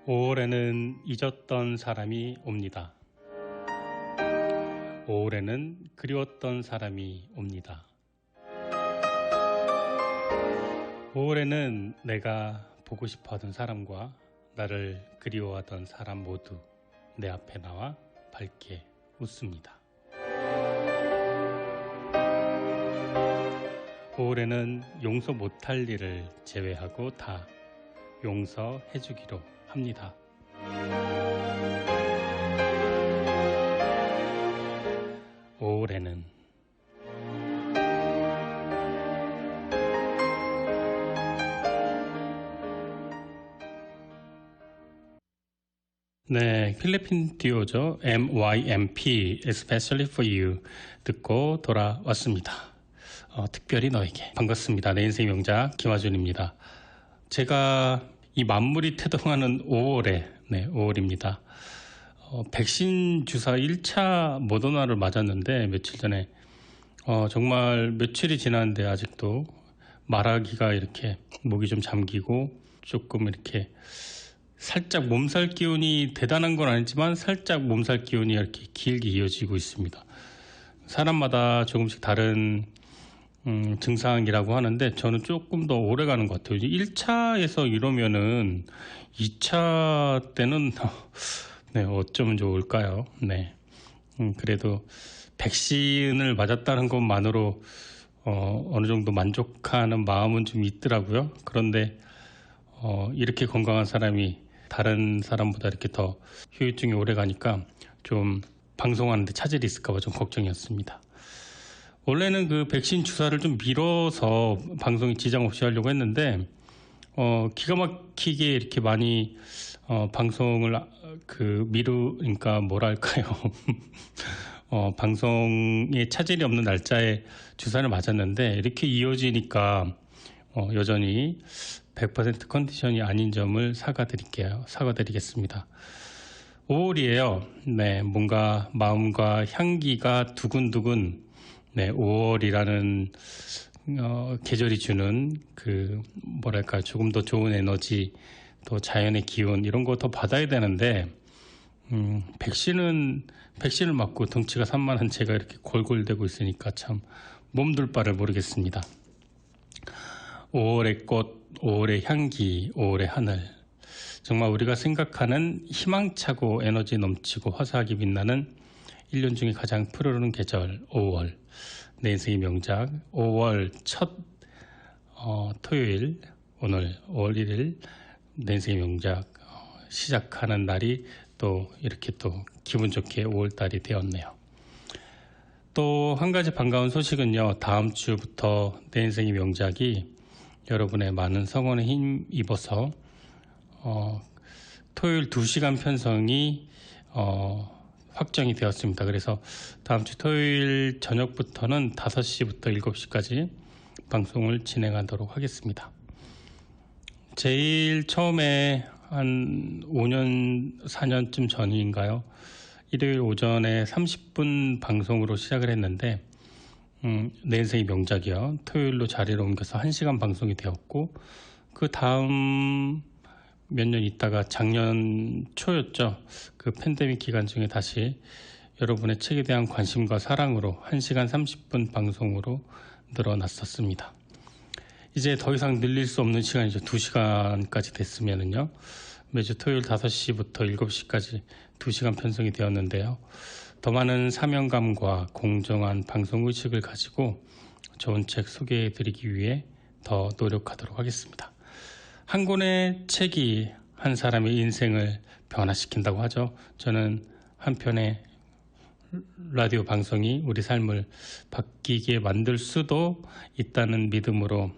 5월에는 잊었던 사람이 옵니다. 5월에는 그리웠던 사람이 옵니다. 5월에는 내가 보고 싶어하던 사람과 나를 그리워하던 사람 모두 내 앞에 나와 밝게 웃습니다. 5월에는 용서 못할 일을 제외하고 다 용서해 주기로 합니다. 5월에는 네, 필리핀 듀오죠. MYMP, Especially for You 듣고 돌아왔습니다. 특별히 너에게 반갑습니다. 내 인생 명작 김하준입니다. 제가 이 만물이 태동하는 5월에 5월입니다. 백신 주사 1차 모더나를 맞았는데 며칠 전에 정말 며칠이 지났는데 아직도 말하기가 이렇게 목이 좀 잠기고 조금 이렇게 살짝 몸살 기운이 대단한 건 아니지만 살짝 몸살 기운이 이렇게 길게 이어지고 있습니다. 사람마다 조금씩 다른 증상이라고 하는데 저는 조금 더 오래 가는 것 같아요. 1차에서 이러면은 2차 때는 어쩌면 좋을까요? 그래도 백신을 맞았다는 것만으로 어느 정도 만족하는 마음은 좀 있더라고요. 그런데 이렇게 건강한 사람이 다른 사람보다 이렇게 더 후유증이 오래 가니까 좀 방송하는데 차질이 있을까봐 좀 걱정이었습니다. 원래는 그 백신 주사를 좀 미뤄서 방송에 지장 없이 하려고 했는데 기가 막히게 이렇게 많이 방송을 미루니까 뭐랄까요. 방송에 차질이 없는 날짜에 주사를 맞았는데 이렇게 이어지니까 여전히 100% 컨디션이 아닌 점을 사과드리겠습니다. 5월이에요. 뭔가 마음과 향기가 두근두근 5월이라는 계절이 주는 조금 더 좋은 에너지, 또 자연의 기운 이런 거 더 받아야 되는데 백신을 맞고 덩치가 산만한 제가 이렇게 골골대고 있으니까 참 몸둘 바를 모르겠습니다. 5월의 꽃, 5월의 향기, 5월의 하늘, 정말 우리가 생각하는 희망차고 에너지 넘치고 화사하게 빛나는 1년 중에 가장 푸르른 계절 5월, 내 인생의 명작 5월 첫 토요일, 오늘 5월 1일 내 인생의 명작 시작하는 날이 또 이렇게 또 기분 좋게 5월달이 되었네요. 또 한 가지 반가운 소식은요, 다음 주부터 내 인생의 명작이 여러분의 많은 성원에 힘입어서 토요일 2시간 편성이 확정이 되었습니다. 그래서 다음 주 토요일 저녁부터는 5시부터 7시까지 방송을 진행하도록 하겠습니다. 제일 처음에 한 5년, 4년쯤 전인가요? 일요일 오전에 30분 방송으로 시작을 했는데 내 인생의 명작이요. 토요일로 자리를 옮겨서 1시간 방송이 되었고 그 다음 몇 년 있다가 작년 초였죠. 그 팬데믹 기간 중에 다시 여러분의 책에 대한 관심과 사랑으로 1시간 30분 방송으로 늘어났었습니다. 이제 더 이상 늘릴 수 없는 시간이죠. 2시간까지 됐으면은요. 매주 토요일 5시부터 7시까지 2시간 편성이 되었는데요. 더 많은 사명감과 공정한 방송 의식을 가지고 좋은 책 소개해드리기 위해 더 노력하도록 하겠습니다. 한 권의 책이 한 사람의 인생을 변화시킨다고 하죠. 저는 한 편의 라디오 방송이 우리 삶을 바뀌게 만들 수도 있다는 믿음으로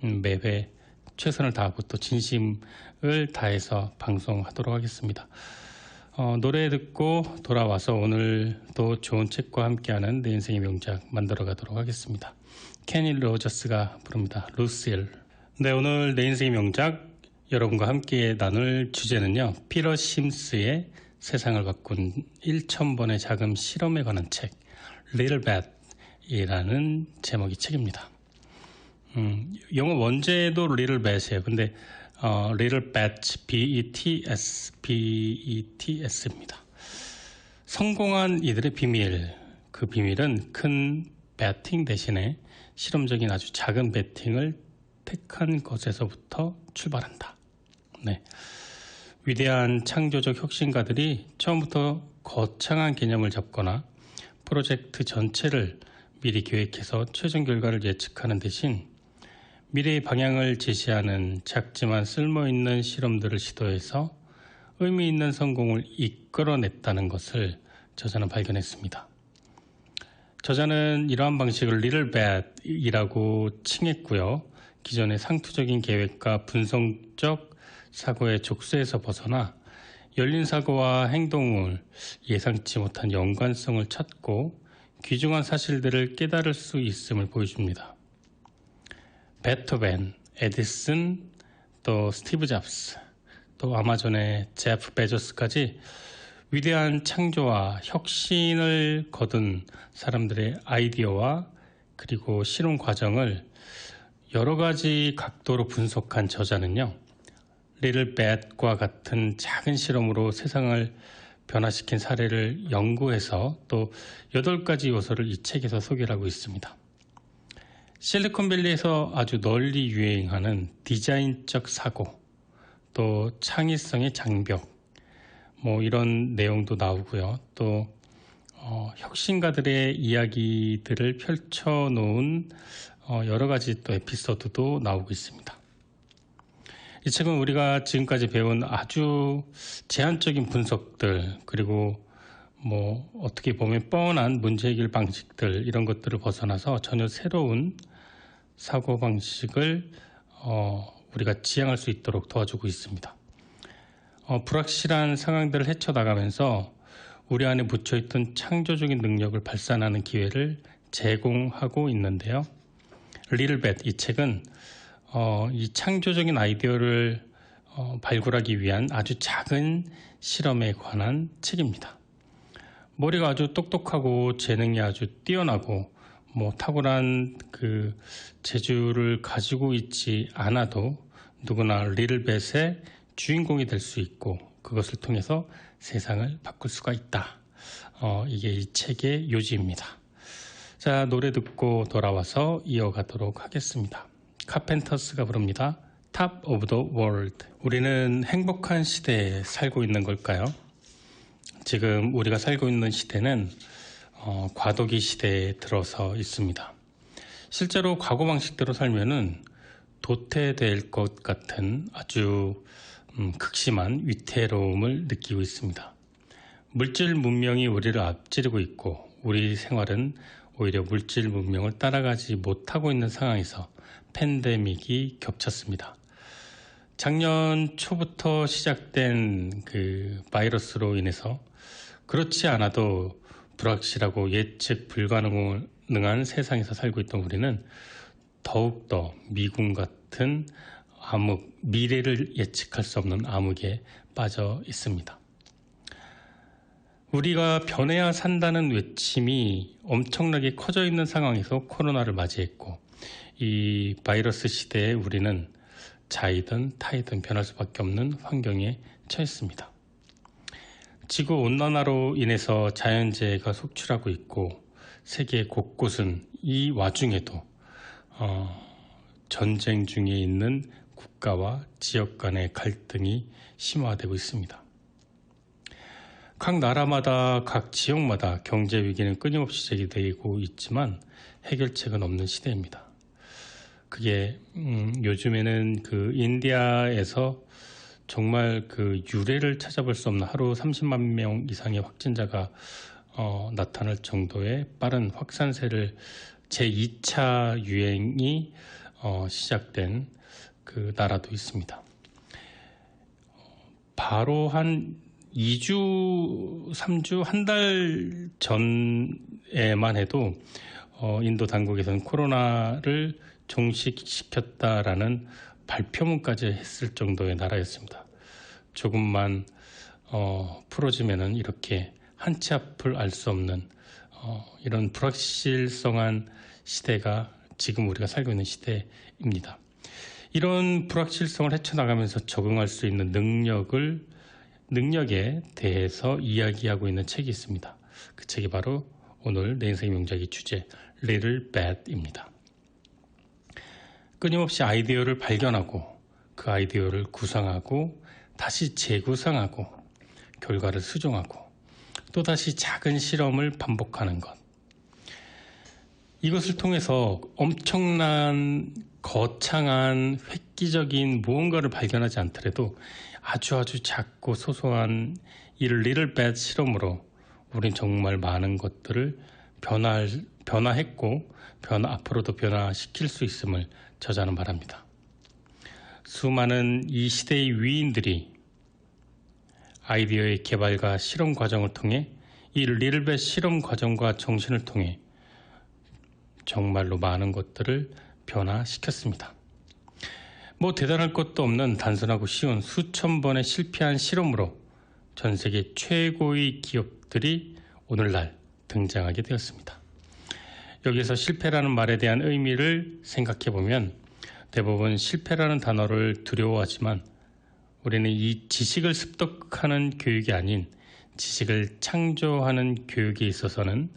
매회 최선을 다하고 또 진심을 다해서 방송하도록 하겠습니다. 노래 듣고 돌아와서 오늘 또 좋은 책과 함께하는 내 인생의 명작 만들어 가도록 하겠습니다. 케니 로저스가 부릅니다. 루실. 네, 오늘 내 인생의 명작 여러분과 함께 나눌 주제는요, 피터 심스의 세상을 바꾼 1000번의 작은 실험에 관한 책, Little Bat이라는 제목의 책입니다. 영어 원제도 Little Bat이에요. 근데 Little Bets, BETS입니다. 성공한 이들의 비밀, 그 비밀은 큰 배팅 대신에 실험적인 아주 작은 배팅을 택한 것에서부터 출발한다. 네. 위대한 창조적 혁신가들이 처음부터 거창한 개념을 잡거나 프로젝트 전체를 미리 계획해서 최종 결과를 예측하는 대신 미래의 방향을 제시하는 작지만 쓸모있는 실험들을 시도해서 의미 있는 성공을 이끌어냈다는 것을 저자는 발견했습니다. 저자는 이러한 방식을 Little Bet이라고 칭했고요. 기존의 상투적인 계획과 분석적 사고의 족쇄에서 벗어나 열린 사고와 행동을 예상치 못한 연관성을 찾고 귀중한 사실들을 깨달을 수 있음을 보여줍니다. 베토벤, 에디슨, 또 스티브 잡스, 또 아마존의 제프 베조스까지 위대한 창조와 혁신을 거둔 사람들의 아이디어와 그리고 실험 과정을 여러 가지 각도로 분석한 저자는요, Little Bet과 같은 작은 실험으로 세상을 변화시킨 사례를 연구해서 또 8가지 요소를 이 책에서 소개를 하고 있습니다. 실리콘밸리에서 아주 널리 유행하는 디자인적 사고, 또 창의성의 장벽, 이런 내용도 나오고요. 또 혁신가들의 이야기들을 펼쳐놓은 여러 가지 또 에피소드도 나오고 있습니다. 이 책은 우리가 지금까지 배운 아주 제한적인 분석들, 그리고 어떻게 보면 뻔한 문제 해결 방식들, 이런 것들을 벗어나서 전혀 새로운 사고방식을 우리가 지향할 수 있도록 도와주고 있습니다. 불확실한 상황들을 헤쳐나가면서 우리 안에 묻혀있던 창조적인 능력을 발산하는 기회를 제공하고 있는데요. Little Bet, 이 책은 이 창조적인 아이디어를 발굴하기 위한 아주 작은 실험에 관한 책입니다. 머리가 아주 똑똑하고 재능이 아주 뛰어나고 탁월한 그 재주를 가지고 있지 않아도 누구나 Little Bet의 주인공이 될 수 있고 그것을 통해서 세상을 바꿀 수가 있다. 이게 이 책의 요지입니다. 자, 노래 듣고 돌아와서 이어가도록 하겠습니다. 카펜터스가 부릅니다. Top of the World. 우리는 행복한 시대에 살고 있는 걸까요? 지금 우리가 살고 있는 시대는 과도기 시대에 들어서 있습니다. 실제로 과거 방식대로 살면은 도태될 것 같은 아주 극심한 위태로움을 느끼고 있습니다. 물질 문명이 우리를 앞지르고 있고 우리 생활은 오히려 물질 문명을 따라가지 못하고 있는 상황에서 팬데믹이 겹쳤습니다. 작년 초부터 시작된 그 바이러스로 인해서 그렇지 않아도 불확실하고 예측 불가능한 세상에서 살고 있던 우리는 더욱더 미궁 같은 암흑, 미래를 예측할 수 없는 암흑에 빠져 있습니다. 우리가 변해야 산다는 외침이 엄청나게 커져 있는 상황에서 코로나를 맞이했고 이 바이러스 시대에 우리는 자이든 타이든 변할 수밖에 없는 환경에 처했습니다. 지구온난화로 인해서 자연재해가 속출하고 있고 세계 곳곳은 이 와중에도 전쟁 중에 있는 국가와 지역 간의 갈등이 심화되고 있습니다. 각 나라마다 각 지역마다 경제 위기는 끊임없이 제기되고 있지만 해결책은 없는 시대입니다. 그게 요즘에는 그 인디아에서 정말 그 유례를 찾아볼 수 없는 하루 30만 명 이상의 확진자가 나타날 정도의 빠른 확산세를 제2차 유행이 시작된 그 나라도 있습니다. 바로 한 2주, 3주, 한 달 전에만 해도 인도 당국에서는 코로나를 종식시켰다라는 발표문까지 했을 정도의 나라였습니다. 조금만 풀어지면은 이렇게 한 치 앞을 알 수 없는 이런 불확실성한 시대가 지금 우리가 살고 있는 시대입니다. 이런 불확실성을 헤쳐나가면서 적응할 수 있는 능력에 대해서 이야기하고 있는 책이 있습니다. 그 책이 바로 오늘 내 인생의 명작의 주제 Little Bad입니다. 끊임없이 아이디어를 발견하고 그 아이디어를 구상하고 다시 재구상하고 결과를 수정하고 또다시 작은 실험을 반복하는 것. 이것을 통해서 엄청난 거창한 획기적인 무언가를 발견하지 않더라도 아주 작고 소소한 이 Little Bad 실험으로 우린 정말 많은 것들을 변화했고 앞으로도 변화시킬 수 있음을 저자는 말합니다. 수많은 이 시대의 위인들이 아이디어의 개발과 실험 과정을 통해 이 Little Bad 실험 과정과 정신을 통해 정말로 많은 것들을 변화시켰습니다. 뭐 대단할 것도 없는 단순하고 쉬운 수천 번의 실패한 실험으로 전 세계 최고의 기업들이 오늘날 등장하게 되었습니다. 여기서 실패라는 말에 대한 의미를 생각해 보면 대부분 실패라는 단어를 두려워하지만 우리는 이 지식을 습득하는 교육이 아닌 지식을 창조하는 교육에 있어서는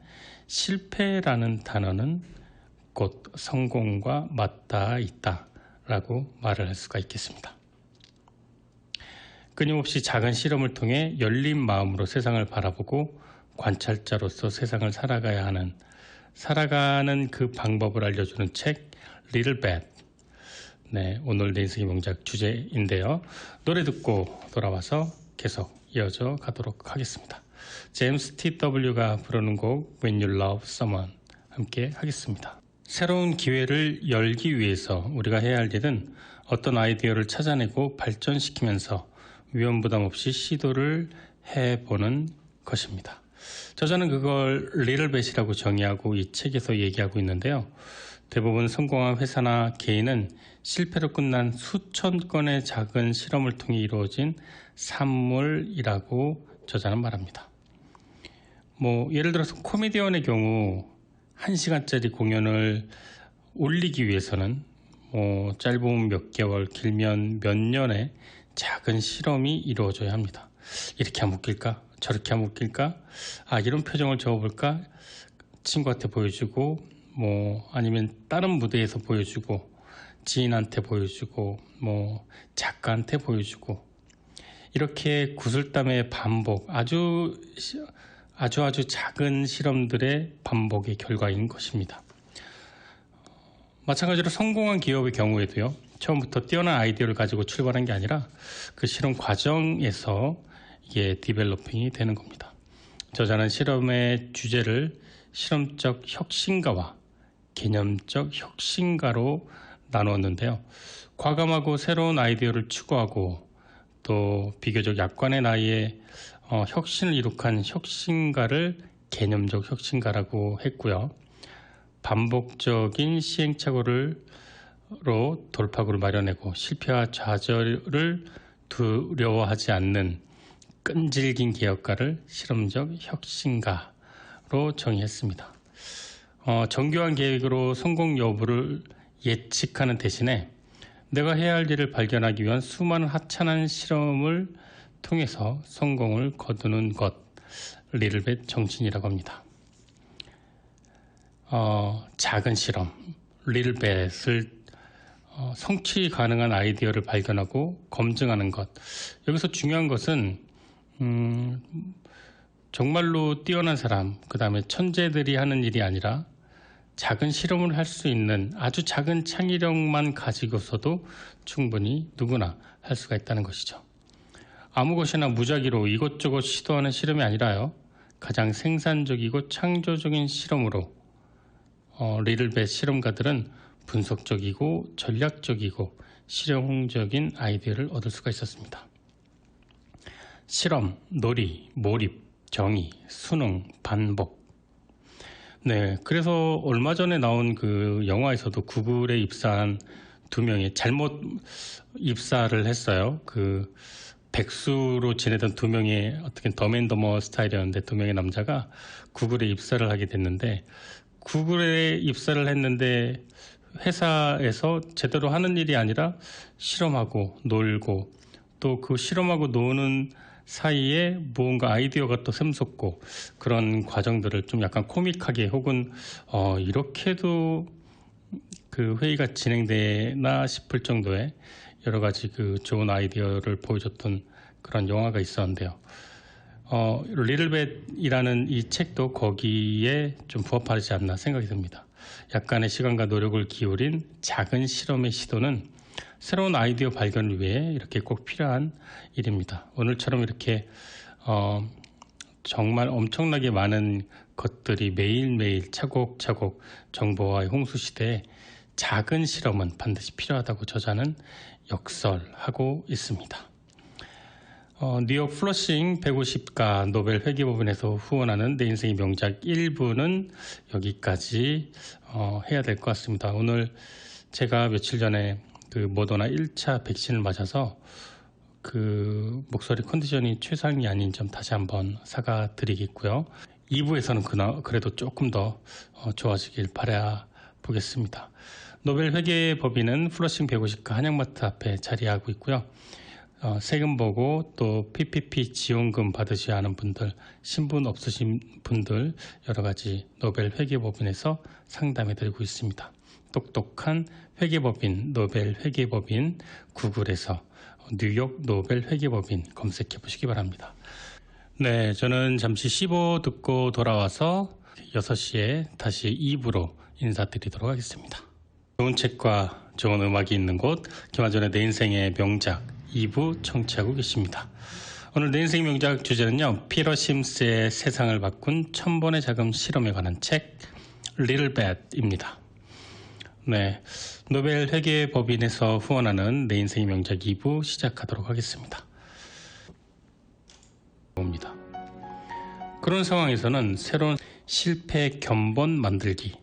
실패라는 단어는 곧 성공과 맞닿아 있다라고 말을 할 수가 있겠습니다. 끊임없이 작은 실험을 통해 열린 마음으로 세상을 바라보고 관찰자로서 세상을 살아가는 그 방법을 알려주는 책 Little Bad. 네, 오늘 내 인생의 명작 주제인데요. 노래 듣고 돌아와서 계속 이어져 가도록 하겠습니다. 제임스 T.W가 부르는 곡 When You Love Someone 함께 하겠습니다. 새로운 기회를 열기 위해서 우리가 해야 할 일은 어떤 아이디어를 찾아내고 발전시키면서 위험부담 없이 시도를 해보는 것입니다. 저자는 그걸 Little Bad이라고 정의하고 이 책에서 얘기하고 있는데요. 대부분 성공한 회사나 개인은 실패로 끝난 수천 건의 작은 실험을 통해 이루어진 산물이라고 저자는 말합니다. 예를 들어서 코미디언의 경우 1시간짜리 공연을 올리기 위해서는 짧으면 몇 개월, 길면 몇 년의 작은 실험이 이루어져야 합니다. 이렇게 하면 웃길까? 저렇게 하면 웃길까? 이런 표정을 적어볼까? 친구한테 보여주고 아니면 다른 무대에서 보여주고 지인한테 보여주고 작가한테 보여주고 이렇게 구슬땀의 반복 아주 작은 실험들의 반복의 결과인 것입니다. 마찬가지로 성공한 기업의 경우에도요. 처음부터 뛰어난 아이디어를 가지고 출발한 게 아니라 그 실험 과정에서 이게 디벨로핑이 되는 겁니다. 저자는 실험의 주제를 실험적 혁신가와 개념적 혁신가로 나누었는데요. 과감하고 새로운 아이디어를 추구하고 또 비교적 약관의 나이에 혁신을 이룩한 혁신가를 개념적 혁신가라고 했고요. 반복적인 시행착오로 돌파구를 마련하고 실패와 좌절을 두려워하지 않는 끈질긴 개혁가를 실험적 혁신가로 정의했습니다. 정교한 계획으로 성공 여부를 예측하는 대신에 내가 해야 할 일을 발견하기 위한 수많은 하찮은 실험을 통해서 성공을 거두는 것, Little Bad 정신이라고 합니다. 작은 실험, Little Bad을 성취 가능한 아이디어를 발견하고 검증하는 것. 여기서 중요한 것은 정말로 뛰어난 사람, 그 다음에 천재들이 하는 일이 아니라 작은 실험을 할 수 있는 아주 작은 창의력만 가지고서도 충분히 누구나 할 수가 있다는 것이죠. 아무 것이나 무작위로 이것저것 시도하는 실험이 아니라요. 가장 생산적이고 창조적인 실험으로 Little Bad 실험가들은 분석적이고 전략적이고 실용적인 아이디어를 얻을 수가 있었습니다. 실험, 놀이, 몰입, 정의, 수능, 반복. 네, 그래서 얼마 전에 나온 그 영화에서도 구글에 입사한 2명이 잘못 입사를 했어요. 그 백수로 지내던 2명의 어떻게 덤앤더머 스타일이었는데 2명의 남자가 구글에 입사를 하게 됐는데 구글에 입사를 했는데 회사에서 제대로 하는 일이 아니라 실험하고 놀고, 또 그 실험하고 노는 사이에 무언가 아이디어가 또 샘솟고, 그런 과정들을 좀 약간 코믹하게 혹은 이렇게도 그 회의가 진행되나 싶을 정도의 여러 가지 그 좋은 아이디어를 보여줬던 그런 영화가 있었는데요. 리틀뱃이라는 이 책도 거기에 좀 부합하지 않나 생각이 듭니다. 약간의 시간과 노력을 기울인 작은 실험의 시도는 새로운 아이디어 발견을 위해 이렇게 꼭 필요한 일입니다. 오늘처럼 이렇게 정말 엄청나게 많은 것들이 매일매일 차곡차곡 정보화의 홍수시대에 작은 실험은 반드시 필요하다고 저자는 역설하고 있습니다. 뉴욕 플러싱 150가 노벨 회계법인에서 후원하는 내 인생의 명작 1부는 여기까지 해야 될 것 같습니다. 오늘 제가 며칠 전에 그 모더나 1차 백신을 맞아서 그 목소리 컨디션이 최상이 아닌 점 다시 한번 사과드리겠고요. 2부에서는 그래도 조금 더 좋아지길 바라 보겠습니다. 노벨 회계법인은 플러싱 150가 한양마트 앞에 자리하고 있고요. 세금 보고 또 PPP 지원금 받으셔야 하는 분들, 신분 없으신 분들 여러 가지 노벨 회계법인에서 상담해 드리고 있습니다. 똑똑한 회계법인, 노벨 회계법인 구글에서 뉴욕 노벨 회계법인 검색해 보시기 바랍니다. 네, 저는 잠시 15 듣고 돌아와서 6시에 다시 2부로 인사드리도록 하겠습니다. 좋은 책과 좋은 음악이 있는 곳, 김한전의 내 인생의 명작 2부 청취하고 계십니다. 오늘 내 인생의 명작 주제는요, 피터 심스의 세상을 바꾼 1000번의 작은 실험에 관한 책 리틀뱃입니다. 네, 노벨 회계법인에서 후원하는 내 인생의 명작 2부 시작하도록 하겠습니다. 그런 상황에서는 새로운 실패 견본 만들기,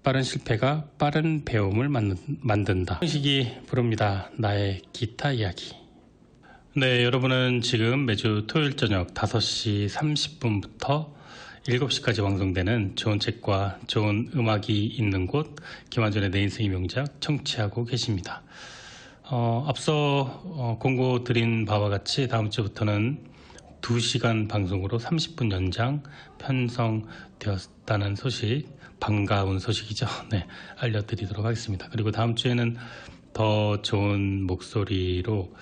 빠른 실패가 빠른 배움을 만든다. 형식이 부릅니다. 나의 기타 이야기. 네, 여러분은 지금 매주 토요일 저녁 5시 30분부터 7시까지 방송되는 좋은 책과 좋은 음악이 있는 곳 김한전의 내 인생의 명작 청취하고 계십니다. 앞서 공고 드린 바와 같이 다음 주부터는 2시간 방송으로 30분 연장 편성되었다는 소식, 반가운 소식이죠. 네, 알려드리도록 하겠습니다. 그리고 다음 주에는 더 좋은 목소리로,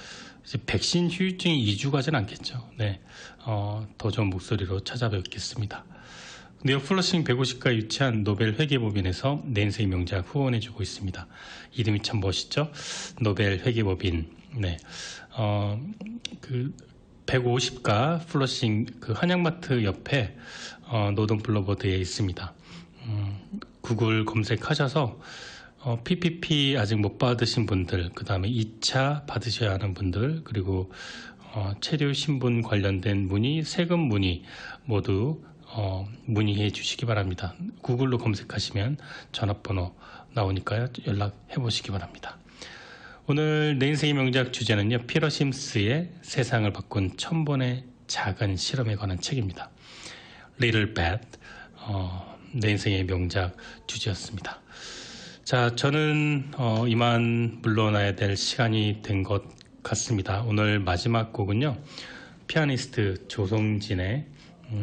이제 백신 후유증이 2주가진 않겠죠. 네, 더 좋은 목소리로 찾아뵙겠습니다. 뉴욕 플러싱 150가에 유치한 노벨 회계법인에서 내 인생의 명작 후원해주고 있습니다. 이름이 참 멋있죠? 노벨 회계법인. 네, 그 150가 플러싱 그 한양마트 옆에 노던 블러버드에 있습니다. 구글 검색하셔서 PPP 아직 못 받으신 분들, 그 다음에 2차 받으셔야 하는 분들, 그리고 체류 신분 관련된 문의, 세금 문의 모두 문의해 주시기 바랍니다. 구글로 검색하시면 전화번호 나오니까요. 연락해 보시기 바랍니다. 오늘 내 인생의 명작 주제는요, 피터 심스의 세상을 바꾼 1000번의 작은 실험에 관한 책입니다. 리틀뱃, 내 인생의 명작 주제였습니다. 자, 저는 이만 물러나야 될 시간이 된 것 같습니다. 오늘 마지막 곡은요, 피아니스트 조성진의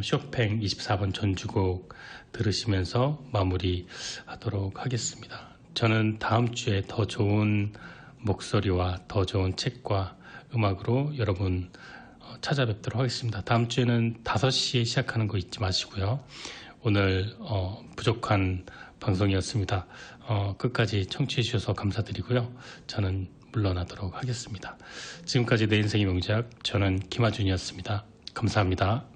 쇼팽 24번 전주곡 들으시면서 마무리하도록 하겠습니다. 저는 다음 주에 더 좋은 목소리와 더 좋은 책과 음악으로 여러분 찾아뵙도록 하겠습니다. 다음 주에는 5시에 시작하는 거 잊지 마시고요. 오늘 부족한 방송이었습니다. 끝까지 청취해 주셔서 감사드리고요. 저는 물러나도록 하겠습니다. 지금까지 내 인생의 명작, 저는 김하준이었습니다. 감사합니다.